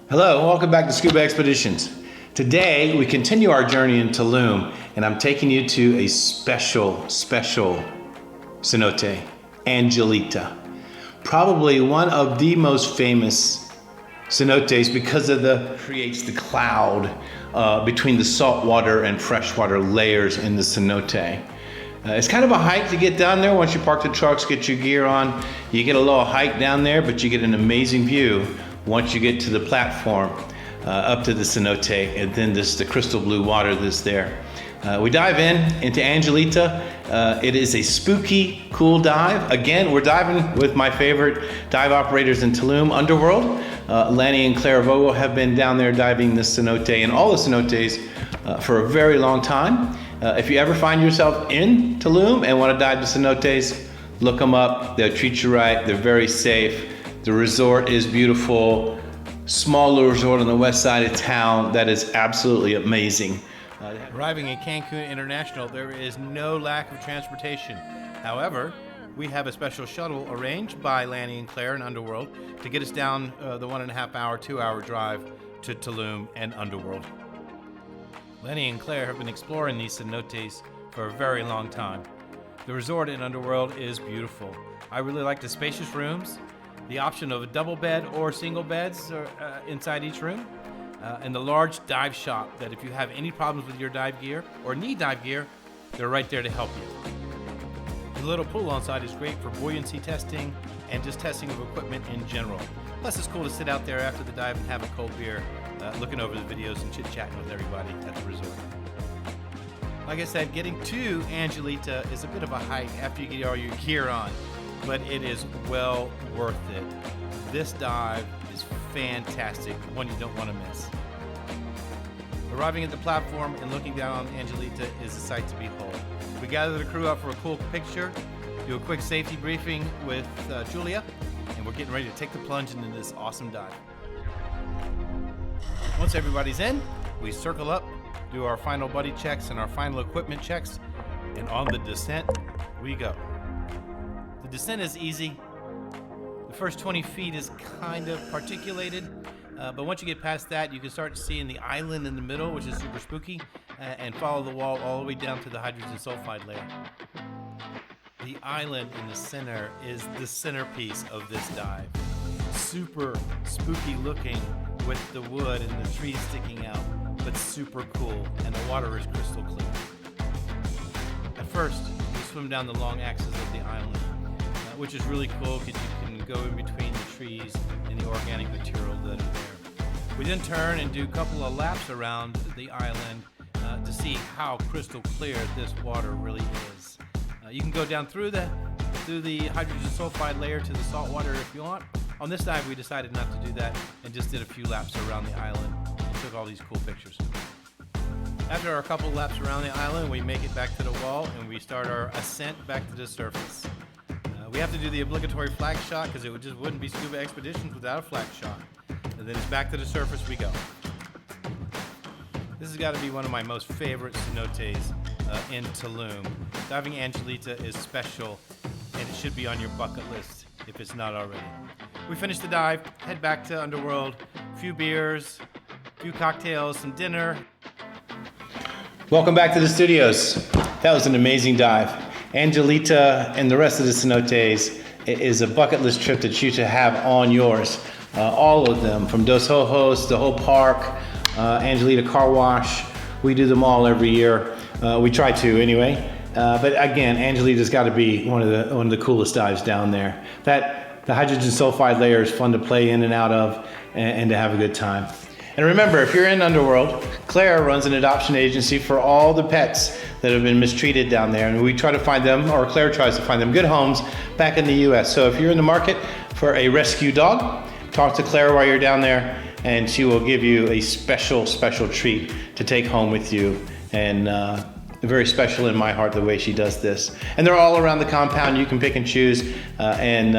Hello, welcome back to Scuba Expeditions. Today we continue our journey in Tulum, and I'm taking you to a special Cenote Angelita. Probably one of the most famous cenotes because of creates the cloud between the saltwater and freshwater layers in the cenote. It's kind of a hike to get down there. Once you park the trucks, get your gear on, you get a little hike down there, but you get an amazing view once you get to the platform up to the cenote, and then the crystal blue water that's there. We dive into Angelita. It is a spooky, cool dive. Again, we're diving with my favorite dive operators in Tulum, UnderWorld. Lanny and Claire Vogel have been down there diving the cenote and all the cenotes for a very long time. If you ever find yourself in Tulum and want to dive the cenotes, look them up. They'll treat you right. They're very safe. The resort is beautiful. Small little resort on the west side of town that is absolutely amazing. Arriving in Cancun International, there is no lack of transportation. However, we have a special shuttle arranged by Lanny and Claire and UnderWorld to get us down the 1.5 hour, 2 hour drive to Tulum and UnderWorld. Lanny and Claire have been exploring these cenotes for a very long time. The resort in UnderWorld is beautiful. I really like the spacious rooms, the option of a double bed or single beds inside each room, and the large dive shop that if you have any problems with your dive gear or need dive gear, they're right there to help you. The little pool on site is great for buoyancy testing and just testing of equipment in general. Plus it's cool to sit out there after the dive and have a cold beer, looking over the videos and chit-chatting with everybody at the resort. Like I said, getting to Angelita is a bit of a hike after you get all your gear on, but it is well worth it. This dive is fantastic, one you don't want to miss. Arriving at the platform and looking down on Angelita is a sight to behold. We gather the crew up for a cool picture, do a quick safety briefing with Julia, and we're getting ready to take the plunge into this awesome dive. Once everybody's in, we circle up, do our final buddy checks and our final equipment checks, and on the descent we go. The descent is easy. The first 20 feet is kind of particulated, but once you get past that, you can start seeing the island in the middle, which is super spooky, and follow the wall all the way down to the hydrogen sulfide layer. The island in the center is the centerpiece of this dive. Super spooky looking with the wood and the trees sticking out, but super cool, and the water is crystal clear. At first, you swim down the long axis of the island, which is really cool because you can go in between the trees and the organic material that are there. We then turn and do a couple of laps around the island to see how crystal clear this water really is. You can go down through the hydrogen sulfide layer to the salt water if you want. On this dive, we decided not to do that and just did a few laps around the island and took all these cool pictures. After a couple laps around the island, we make it back to the wall and we start our ascent back to the surface. We have to do the obligatory flag shot because it just wouldn't be scuba expeditions without a flag shot. And then it's back to the surface we go. This has got to be one of my most favorite cenotes in Tulum. Diving Angelita is special and it should be on your bucket list if it's not already. We finish the dive, head back to UnderWorld, a few beers, a few cocktails, some dinner. Welcome back to the studios. That was an amazing dive. Angelita and the rest of the cenotes is a bucket list trip that you should have on yours. All of them, from Dos Ojos, the whole park, Angelita Car Wash. We do them all every year. We try to anyway. But again, Angelita's got to be one of the coolest dives down there. The hydrogen sulfide layer is fun to play in and out of and to have a good time. And remember, if you're in UnderWorld, Claire runs an adoption agency for all the pets that have been mistreated down there. And we try to find them, or Claire tries to find them, good homes back in the US. So if you're in the market for a rescue dog, talk to Claire while you're down there and she will give you a special treat to take home with you and very special in my heart the way she does this. And they're all around the compound. You can pick and choose and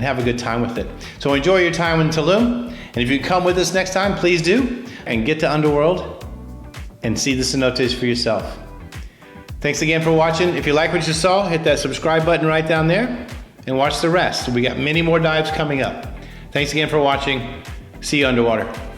have a good time with it. So enjoy your time in Tulum. And if you come with us next time, please do. And get to UnderWorld and see the cenotes for yourself. Thanks again for watching. If you like what you saw, hit that subscribe button right down there and watch the rest. We got many more dives coming up. Thanks again for watching. See you underwater.